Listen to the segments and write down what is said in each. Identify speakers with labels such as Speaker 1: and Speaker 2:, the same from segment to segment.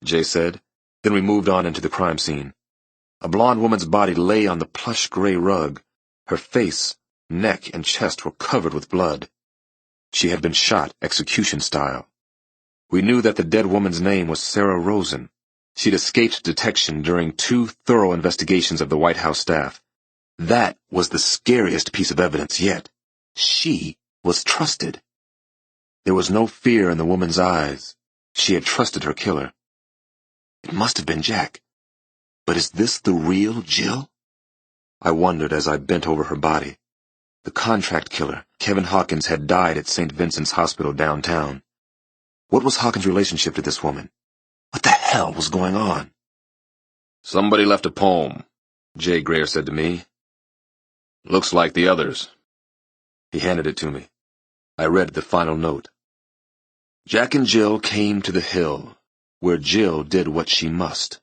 Speaker 1: Jay said. Then we moved on into the crime scene. A blonde woman's body lay on the plush gray rug. Her face, neck, and chest were covered with blood. She had been shot execution style. We knew that the dead woman's name was Sarah Rosen. She'd escaped detection during 2 thorough investigations of the White House staff. That was the scariest piece of evidence yet. She was trusted. There was no fear in the woman's eyes. She had trusted her killer. It must have been Jack. But is this the real Jill? I wondered as I bent over her body. The contract killer, Kevin Hawkins, had died at St. Vincent's Hospital downtown. What was Hawkins' relationship to this woman? What the hell was going on? "Somebody left a poem," Jay Greer said to me. "Looks like the others." He handed it to me. I read the final note. Jack and Jill came to the hill, where Jill did what she must.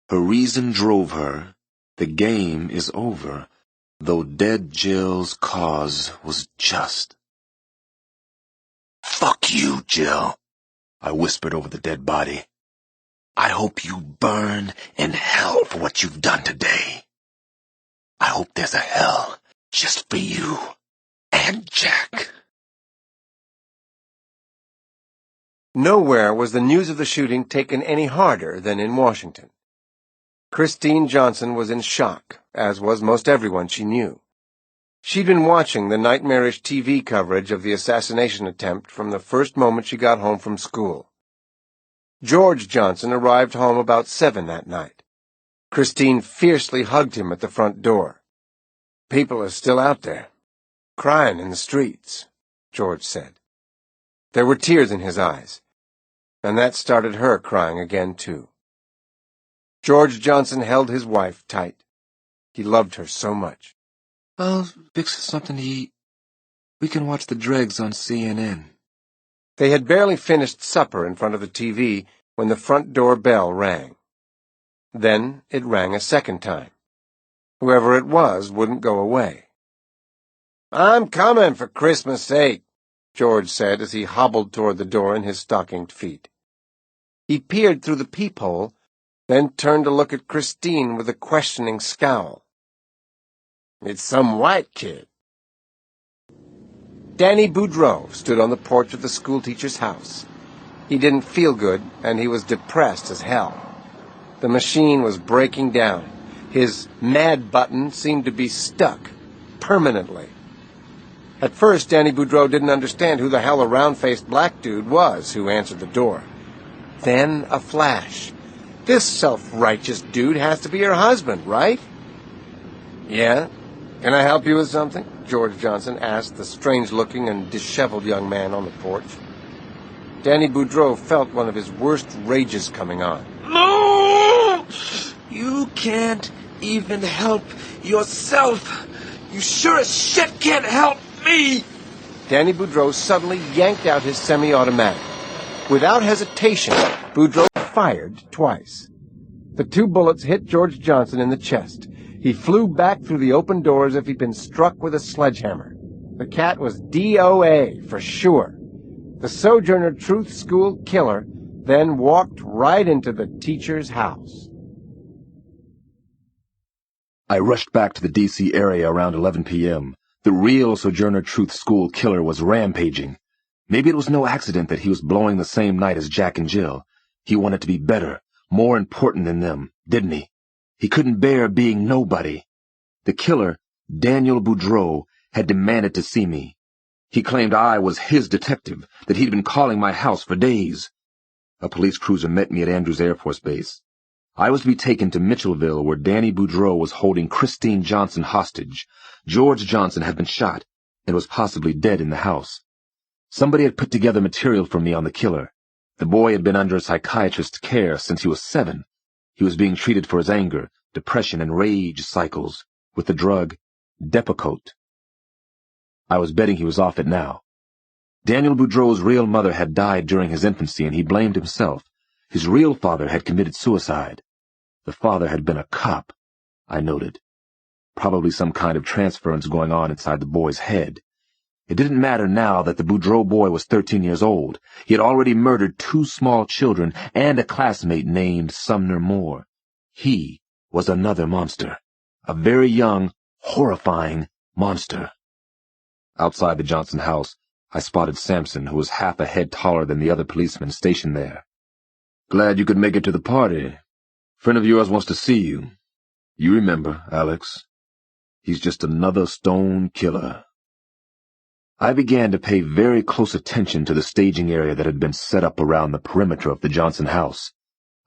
Speaker 1: Her reason drove her. The game is over, though dead Jill's cause was just. "Fuck you, Jill," I whispered over the dead body. "I hope you burn in hell for what you've done today. I hope there's a hell just for you and Jack."
Speaker 2: Nowhere was the news of the shooting taken any harder than in Washington. Christine Johnson was in shock, as was most everyone she knew. She'd been watching the nightmarish TV coverage of the assassination attempt from the first moment she got home from school. George Johnson arrived home about 7 that night. Christine fiercely hugged him at the front door. "People are still out there, crying in the streets," George said. There were tears in his eyes, and that started her crying again, too. George Johnson held his wife tight. He loved her so much.
Speaker 1: "I'll fix something to eat. We can watch the dregs on CNN."
Speaker 2: They had barely finished supper in front of the TV when the front door bell rang. Then it rang a second time. Whoever it was wouldn't go away. "I'm coming, for Christmas' sake," George said as he hobbled toward the door in his stockinged feet. He peered through the peephole, then turned to look at Christine with a questioning scowl. "It's some white kid." Danny Boudreau stood on the porch of the schoolteacher's house. He didn't feel good, and he was depressed as hell. The machine was breaking down. His mad button seemed to be stuck permanently. At first, Danny Boudreau didn't understand who the hell a round-faced black dude was who answered the door. Then a flash. "This self-righteous dude has to be her husband, right?" "Yeah? Can I help you with something?" George Johnson asked the strange-looking and disheveled young man on the porch. Danny Boudreau felt one of his worst rages coming on.
Speaker 1: "No! You can't even help yourself. You sure as shit can't help me!"
Speaker 2: Danny Boudreau suddenly yanked out his semi-automatic. Without hesitation, Boudreau fired twice. The 2 bullets hit George Johnson in the chest. He flew back through the open door as if he'd been struck with a sledgehammer. The cat was DOA for sure. The Sojourner Truth School killer then walked right into the teacher's house.
Speaker 1: I rushed back to the D.C. area around 11 p.m. The real Sojourner Truth School killer was rampaging. Maybe it was no accident that he was blowing the same night as Jack and Jill. He wanted to be better, more important than them, didn't he? He couldn't bear being nobody. The killer, Daniel Boudreau, had demanded to see me. He claimed I was his detective, that he'd been calling my house for days. A police cruiser met me at Andrews Air Force Base. I was to be taken to Mitchellville, where Danny Boudreau was holding Christine Johnson hostage. George Johnson had been shot and was possibly dead in the house. Somebody had put together material for me on the killer. The boy had been under a psychiatrist's care since he was 7. He was being treated for his anger, depression, and rage cycles with the drug Depakote. I was betting he was off it now. Daniel Boudreau's real mother had died during his infancy, and he blamed himself. His real father had committed suicide. The father had been a cop, I noted. Probably some kind of transference going on inside the boy's head. It didn't matter now that the Boudreaux boy was 13 years old. He had already murdered 2 small children and a classmate named Sumner Moore. He was another monster. A very young, horrifying monster. Outside the Johnson house, I spotted Sampson, who was half a head taller than the other policemen stationed there. "Glad you could make it to the party. Friend of yours wants to see you. You remember, Alex. He's just another stone killer." I began to pay very close attention to the staging area that had been set up around the perimeter of the Johnson house.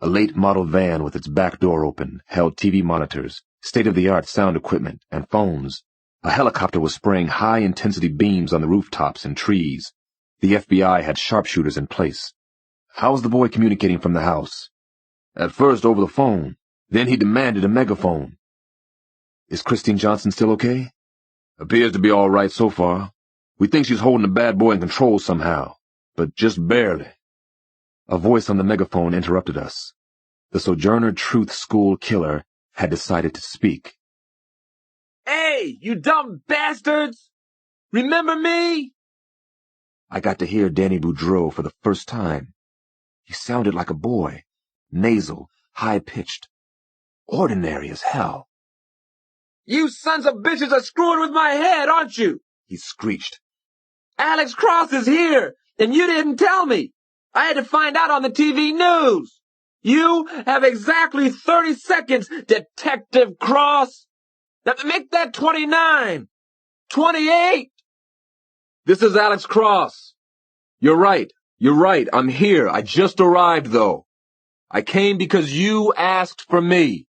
Speaker 1: A late model van with its back door open held TV monitors, state-of-the-art sound equipment, and phones. A helicopter was spraying high-intensity beams on the rooftops and trees. The FBI had sharpshooters in place. How was the boy communicating from the house? At first over the phone. Then he demanded a megaphone. "Is Christine Johnson still okay?" "Appears to be all right so far. We think she's holding the bad boy in control somehow, but just barely." A voice on the megaphone interrupted us. The Sojourner Truth School killer had decided to speak.
Speaker 3: "Hey, you dumb bastards! Remember me?"
Speaker 1: I got to hear Danny Boudreaux for the first time. He sounded like a boy, nasal, high-pitched, ordinary as hell.
Speaker 3: "You sons of bitches are screwing with my head, aren't you?"
Speaker 1: he screeched.
Speaker 3: "Alex Cross is here, and you didn't tell me. I had to find out on the TV news. You have exactly 30 seconds, Detective Cross. Now make that 29. 28.
Speaker 1: "This is Alex Cross. You're right. I'm here. I just arrived, though. I came because you asked for me."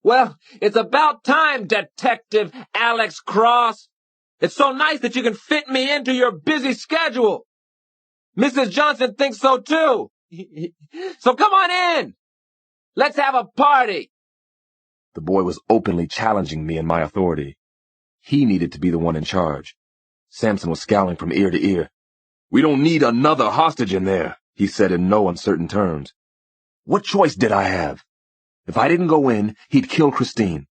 Speaker 3: "Well, it's about time, Detective Alex Cross. It's so nice that you can fit me into your busy schedule. Mrs. Johnson thinks so too. So come on in. Let's have a party."
Speaker 1: The boy was openly challenging me and my authority. He needed to be the one in charge. Sampson was scowling from ear to ear. "We don't need another hostage in there," he said in no uncertain terms. What choice did I have? If I didn't go in, he'd kill Christine.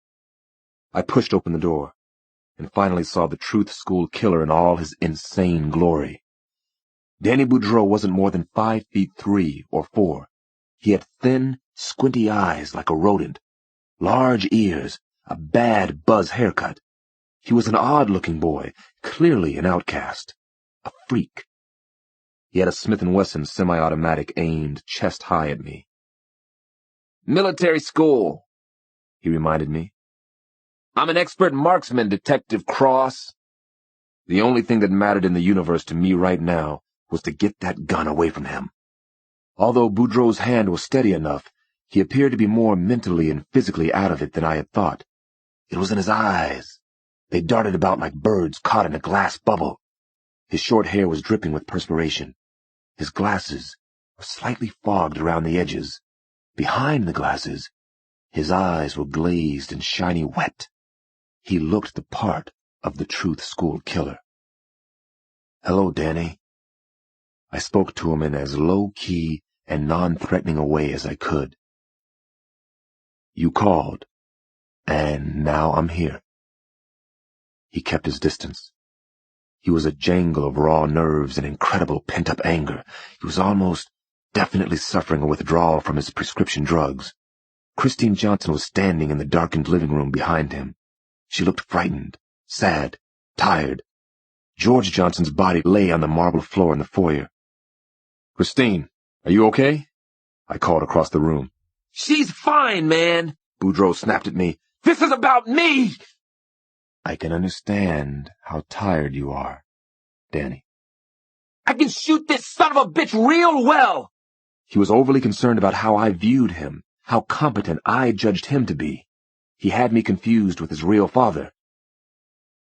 Speaker 1: I pushed open the door and finally saw the Truth School killer in all his insane glory. Danny Boudreaux wasn't more than 5'3" or 4. He had thin, squinty eyes like a rodent, large ears, a bad buzz haircut. He was an odd-looking boy, clearly an outcast, a freak. He had a Smith & Wesson semi-automatic aimed chest-high at me.
Speaker 3: "Military school,"
Speaker 1: he reminded me.
Speaker 3: "I'm an expert marksman, Detective Cross."
Speaker 1: The only thing that mattered in the universe to me right now was to get that gun away from him. Although Boudreaux's hand was steady enough, he appeared to be more mentally and physically out of it than I had thought. It was in his eyes. They darted about like birds caught in a glass bubble. His short hair was dripping with perspiration. His glasses were slightly fogged around the edges. Behind the glasses, his eyes were glazed and shiny wet. He looked the part of the Truth School killer. "Hello, Danny." I spoke to him in as low-key and non-threatening a way as I could. "You called, and now I'm here." He kept his distance. He was a jangle of raw nerves and incredible pent-up anger. He was almost definitely suffering a withdrawal from his prescription drugs. Christine Johnson was standing in the darkened living room behind him. She looked frightened, sad, tired. George Johnson's body lay on the marble floor in the foyer. "Christine, are you okay?" I called across the room.
Speaker 3: "She's fine, man,"
Speaker 1: Boudreaux snapped at me.
Speaker 3: "This is about me."
Speaker 1: "I can understand how tired you are, Danny."
Speaker 3: "I can shoot this son of a bitch real well."
Speaker 1: He was overly concerned about how I viewed him, how competent I judged him to be. He had me confused with his real father.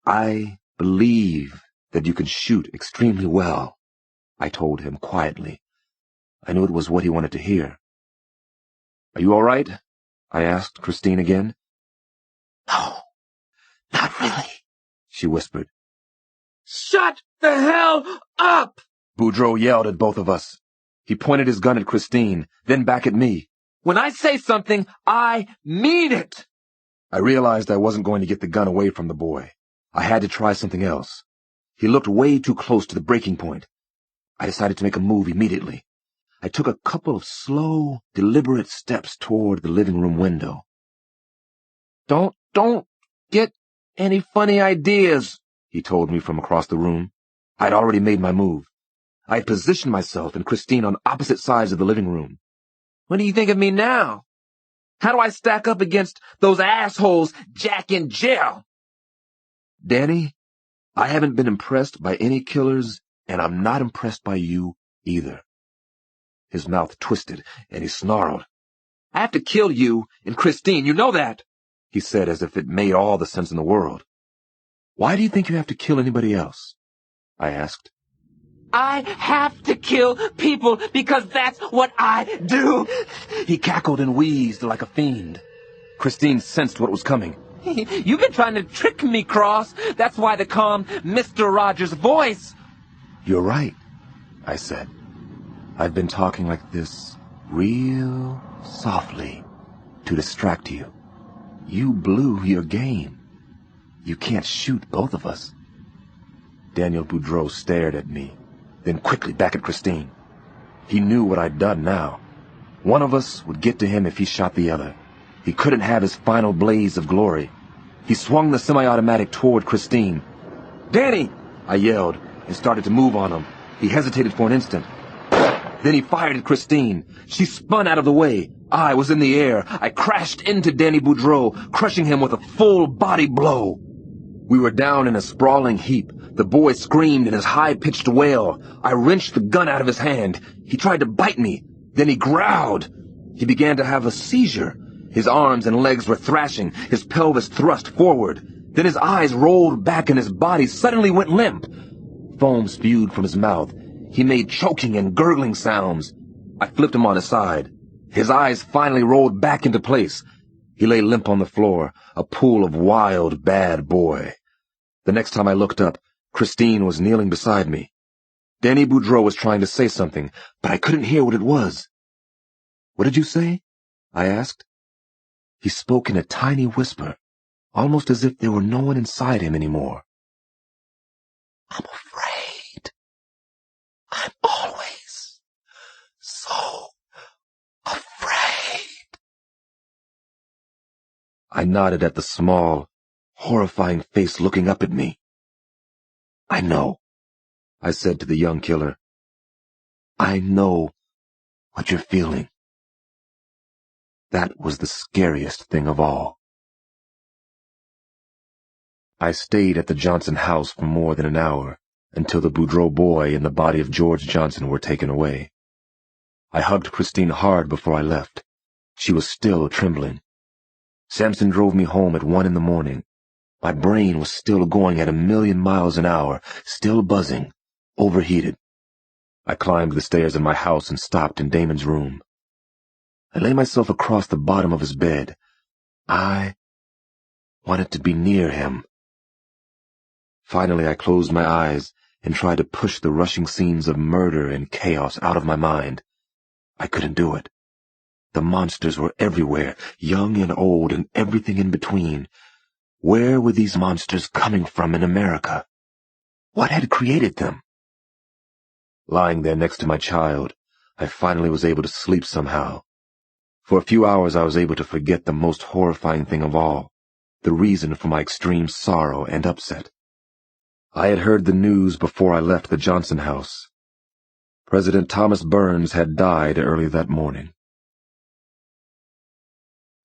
Speaker 1: "I believe that you can shoot extremely well," I told him quietly. I knew it was what he wanted to hear. "Are you all right?" I asked Christine again.
Speaker 3: "No, not really,"
Speaker 1: she whispered.
Speaker 3: "Shut the hell up!"
Speaker 1: Boudreaux yelled at both of us. He pointed his gun at Christine, then back at me.
Speaker 3: "When I say something, I mean it."
Speaker 1: I realized I wasn't going to get the gun away from the boy. I had to try something else. He looked way too close to the breaking point. I decided to make a move immediately. I took a couple of slow, deliberate steps toward the living room window. Don't get any funny ideas, he told me from across the room. I'd already made my move. I had positioned myself and Christine on opposite sides of the living room. What do you think of me now? How do I stack up against those assholes Jack and Jill? Danny, I haven't been impressed by any killers, and I'm not impressed by you either. His mouth twisted, and he snarled. I have to kill you and Christine, you know that, he said as if it made all the sense in the world. Why do you think you have to kill anybody else? I asked. I have to kill people because that's what I do. He cackled and wheezed like a fiend. Christine sensed what was coming. You've been trying to trick me, Cross. That's why they call him Mr. Rogers' voice. You're right, I said. I've been talking like this real softly to distract you. You blew your game. You can't shoot both of us. Daniel Boudreau stared at me, then quickly back at Christine. He knew what I'd done now. One of us would get to him if he shot the other. He couldn't have his final blaze of glory. He swung the semi-automatic toward Christine. Danny! I yelled and started to move on him. He hesitated for an instant. Then he fired at Christine. She spun out of the way. I was in the air. I crashed into Danny Boudreau, crushing him with a full body blow. We were down in a sprawling heap. The boy screamed in his high-pitched wail. I wrenched the gun out of his hand. He tried to bite me. Then he growled. He began to have a seizure. His arms and legs were thrashing, his pelvis thrust forward. Then his eyes rolled back and his body suddenly went limp. Foam spewed from his mouth. He made choking and gurgling sounds. I flipped him on his side. His eyes finally rolled back into place. He lay limp on the floor, a pool of wild, bad boy. The next time I looked up, Christine was kneeling beside me. Danny Boudreau was trying to say something, but I couldn't hear what it was. What did you say? I asked. He spoke in a tiny whisper, almost as if there were no one inside him anymore. I'm afraid. I'm always so afraid. I nodded at the small, horrifying face looking up at me. I know, I said to the young killer. I know what you're feeling. That was the scariest thing of all. I stayed at the Johnson house for more than an hour, until the Boudreau boy and the body of George Johnson were taken away. I hugged Christine hard before I left. She was still trembling. Sampson drove me home at 1 a.m. My brain was still going at 1,000,000 miles an hour, still buzzing, overheated. I climbed the stairs in my house and stopped in Damon's room. I lay myself across the bottom of his bed. I wanted to be near him. Finally, I closed my eyes and tried to push the rushing scenes of murder and chaos out of my mind. I couldn't do it. The monsters were everywhere, young and old and everything in between. Where were these monsters coming from in America? What had created them? Lying there next to my child, I finally was able to sleep somehow. For a few hours I was able to forget the most horrifying thing of all, the reason for my extreme sorrow and upset. I had heard the news before I left the Johnson house. President Thomas Burns had died early that morning.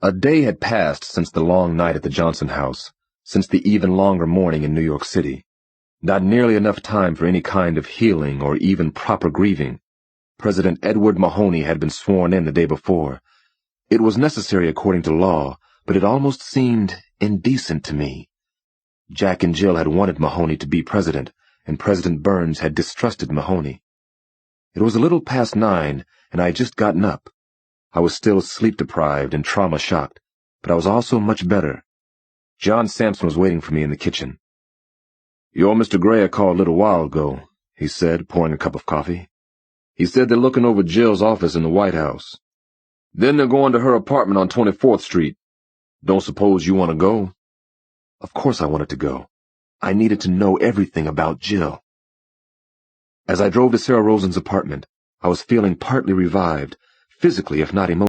Speaker 1: A day had passed since the long night at the Johnson house, since the even longer morning in New York City. Not nearly enough time for any kind of healing or even proper grieving. President Edward Mahoney had been sworn in the day before. It was necessary according to law, but it almost seemed indecent to me. Jack and Jill had wanted Mahoney to be president, and President Burns had distrusted Mahoney. It was a little past 9, and I had just gotten up. I was still sleep-deprived and trauma-shocked, but I was also much better. John Sampson was waiting for me in the kitchen. "Your Mr. Gray called a little while ago," he said, pouring a cup of coffee. "He said they're looking over Jill's office in the White House. Then they're going to her apartment on 24th Street. Don't suppose you want to go?" Of course I wanted to go. I needed to know everything about Jill. As I drove to Sarah Rosen's apartment, I was feeling partly revived, physically if not emotionally.